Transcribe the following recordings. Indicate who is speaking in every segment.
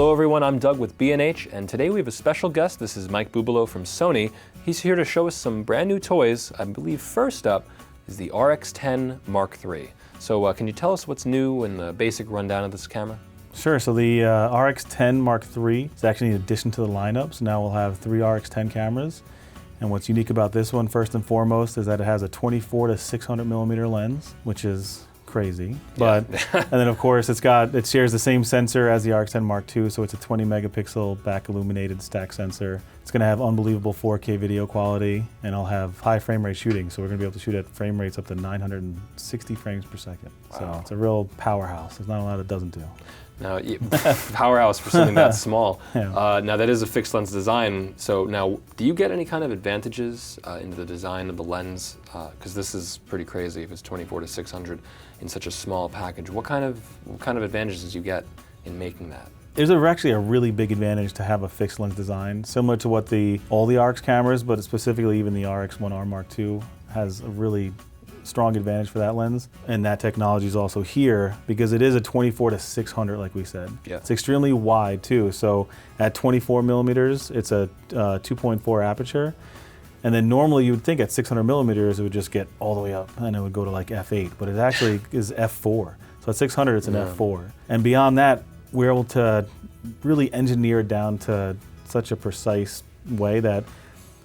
Speaker 1: Hello everyone, I'm Doug with B&H, and today we have a special guest. This is Mike Bubolo from Sony. He's here to show us some brand new toys. I believe first up is the RX10 Mark III. So can you tell us what's new and the basic rundown of this camera?
Speaker 2: Sure, so the RX10 Mark III is actually an addition to the lineup. So now we'll have 3 RX10 cameras. And what's unique about this one, first and foremost, is that it has a 24 to 600 millimeter lens, which is crazy. But and then of course it shares the same sensor as the RX10 Mark II, so it's a 20 megapixel back illuminated stack sensor. It's going to have unbelievable 4K video quality, and it'll have high frame rate shooting, so we're going to be able to shoot at frame rates up to 960 frames per second. Wow. So it's a real powerhouse. There's not a lot it doesn't do.
Speaker 1: Now, powerhouse for something that small.
Speaker 2: Yeah.
Speaker 1: Now that is a fixed lens design, so now do you get any kind of advantages in the design of the lens? Because this is pretty crazy if it's 24 to 600 in such a small package. What kind of advantages do you get in making that?
Speaker 2: There's actually a really big advantage to have a fixed lens design, similar to what all the RX cameras, but specifically even the RX1R Mark II has a really strong advantage for that lens. And that technology is also here because it is a 24 to 600, like we said.
Speaker 1: Yeah.
Speaker 2: It's extremely wide too. So at 24 millimeters, it's a 2.4 aperture. And then normally you would think at 600 millimeters, it would just get all the way up and it would go to like f8, but it actually is f4. So at 600, it's an f4. And beyond that, we're able to really engineer it down to such a precise way that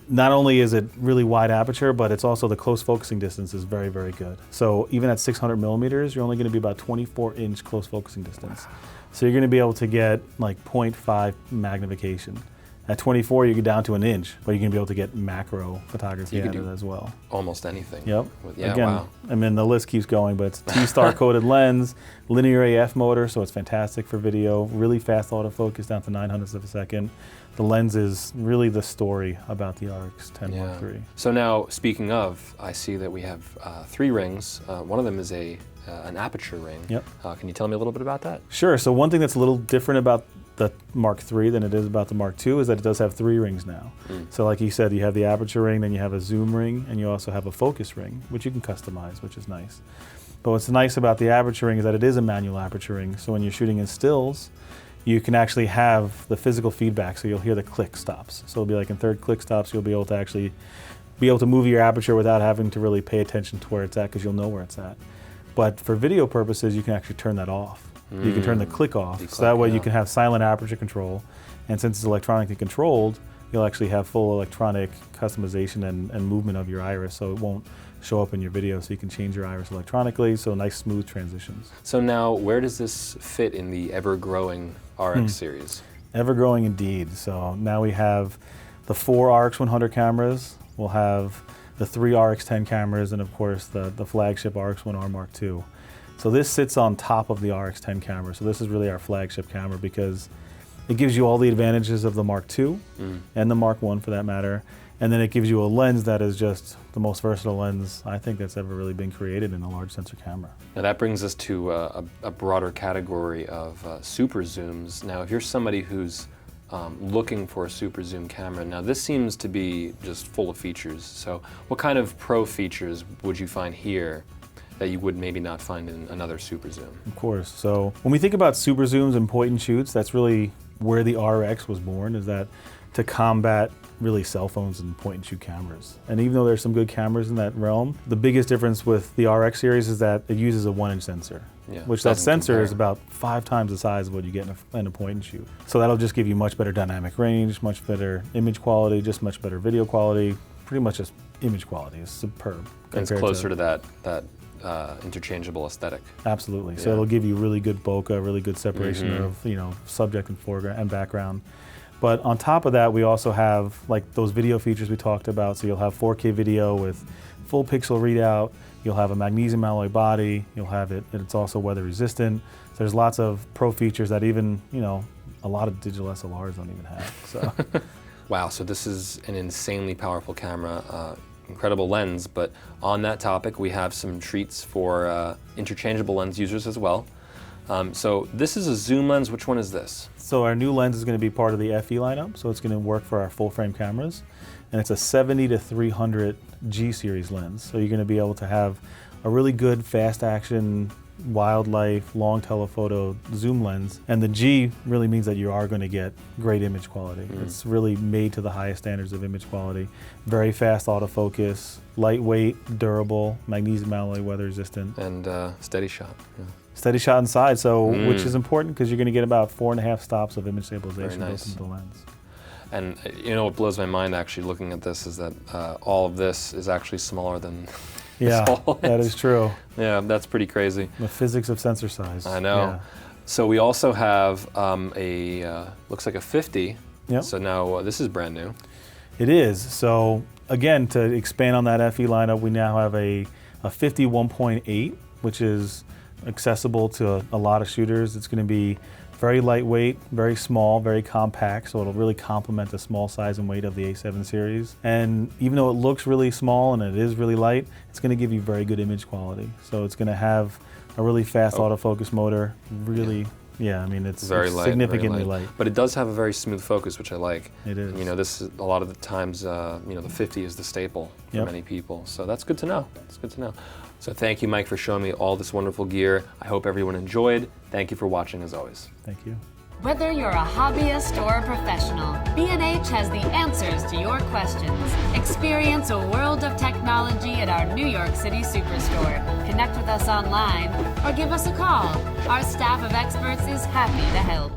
Speaker 2: not only is it really wide aperture, but it's also the close focusing distance is very, very good. So even at 600 millimeters, you're only going to be about 24-inch close focusing distance. So you're going to be able to get like 0.5 magnification. At 24, you get down to an inch, but you're going to be able to get macro photography out of it as well.
Speaker 1: Almost anything.
Speaker 2: Yep.
Speaker 1: Yeah,
Speaker 2: again,
Speaker 1: wow.
Speaker 2: I mean, the list keeps going, but it's a T-star coated lens, linear AF motor, so it's fantastic for video, really fast autofocus down to 900ths of a second. The lens is really the story about the RX10 Mark III.
Speaker 1: So now, speaking of, I see that we have 3 rings. One of them is an aperture ring.
Speaker 2: Yep.
Speaker 1: Can you tell me a little bit about that?
Speaker 2: Sure. So one thing that's a little different about the Mark III than it is about the Mark II is that it does have 3 rings now. So like you said, you have the aperture ring, then you have a zoom ring, and you also have a focus ring, which you can customize, which is nice. But what's nice about the aperture ring is that it is a manual aperture ring. So when you're shooting in stills, you can actually have the physical feedback, so you'll hear the click stops. So it'll be like in third click stops, you'll be able to actually move your aperture without having to really pay attention to where it's at, because you'll know where it's at. But for video purposes, you can actually turn that off. You can turn the click off, so that way you can have silent aperture control. And since it's electronically controlled, you'll actually have full electronic customization and movement of your iris, so it won't show up in your video, so you can change your iris electronically, so nice smooth transitions.
Speaker 1: So now, where does this fit in the ever-growing RX series?
Speaker 2: Ever-growing indeed. So now we have the 4 RX100 cameras, we'll have the 3 RX10 cameras, and of course the flagship RX1R Mark II. So this sits on top of the RX10 camera. So this is really our flagship camera because it gives you all the advantages of the Mark II and the Mark I for that matter. And then it gives you a lens that is just the most versatile lens I think that's ever really been created in a large sensor camera.
Speaker 1: Now that brings us to a broader category of super zooms. Now if you're somebody who's looking for a super zoom camera, now this seems to be just full of features. So what kind of pro features would you find here that you would maybe not find in another super zoom?
Speaker 2: Of course. So when we think about super zooms and point and shoots, that's really where the RX was born, is that to combat really cell phones and point and shoot cameras. And even though there's some good cameras in that realm, the biggest difference with the RX series is that it uses a 1-inch sensor, which that sensor is about 5 times the size of what you get in a point and shoot. So that'll just give you much better dynamic range, much better image quality, just much better video quality, pretty much just image quality is superb.
Speaker 1: And it's closer to that interchangeable aesthetic.
Speaker 2: Absolutely. So it'll give you really good bokeh, really good separation of subject and foreground and background. But on top of that, we also have like those video features we talked about. So you'll have 4K video with full pixel readout. You'll have a magnesium alloy body. You'll have it, and it's also weather resistant. So there's lots of pro features that even a lot of digital SLRs don't even have. So.
Speaker 1: Wow. So this is an insanely powerful camera. Incredible lens, but on that topic we have some treats for interchangeable lens users as well. So this is a zoom lens. Which one is this?
Speaker 2: So our new lens is going to be part of the FE lineup, so it's going to work for our full frame cameras, and it's a 70 to 300 G series lens. So you're going to be able to have a really good fast action wildlife, long telephoto zoom lens. And the G really means that you are going to get great image quality. It's really made to the highest standards of image quality. Very fast autofocus, lightweight, durable, magnesium alloy, weather resistant.
Speaker 1: And steady shot. Yeah.
Speaker 2: Steady shot inside, so which is important because you're going to get about 4.5 stops of image stabilization
Speaker 1: Very
Speaker 2: built
Speaker 1: nice.
Speaker 2: into the lens.
Speaker 1: And you know what blows my mind actually looking at this is that all of this is actually smaller than
Speaker 2: Yeah,
Speaker 1: this whole
Speaker 2: that
Speaker 1: lens.
Speaker 2: is true.
Speaker 1: Yeah, that's pretty crazy.
Speaker 2: The physics of sensor size.
Speaker 1: I know.
Speaker 2: Yeah.
Speaker 1: So we also have looks like a 50.
Speaker 2: Yep.
Speaker 1: So now this is brand new.
Speaker 2: It is. So again, to expand on that FE lineup, we now have a 51.8, which is accessible to a lot of shooters. It's going to be very lightweight, very small, very compact, so it'll really complement the small size and weight of the A7 series. And even though it looks really small and it is really light, it's going to give you very good image quality. So it's going to have a really fast autofocus motor, really, yeah, I mean, it's
Speaker 1: Very light,
Speaker 2: significantly
Speaker 1: very
Speaker 2: light.
Speaker 1: But it does have a very smooth focus, which I like.
Speaker 2: It is.
Speaker 1: You know, this is, a lot of the times, you know, the 50 is the staple for
Speaker 2: Yep.
Speaker 1: many people. So that's good to know. It's good to know. So thank you, Mike, for showing me all this wonderful gear. I hope everyone enjoyed. Thank you for watching, as always.
Speaker 2: Thank you.
Speaker 3: Whether you're a hobbyist or a professional, B&H has the answers to your questions. Experience a world of technology at our New York City Superstore. Connect with us online or give us a call. Our staff of experts is happy to help.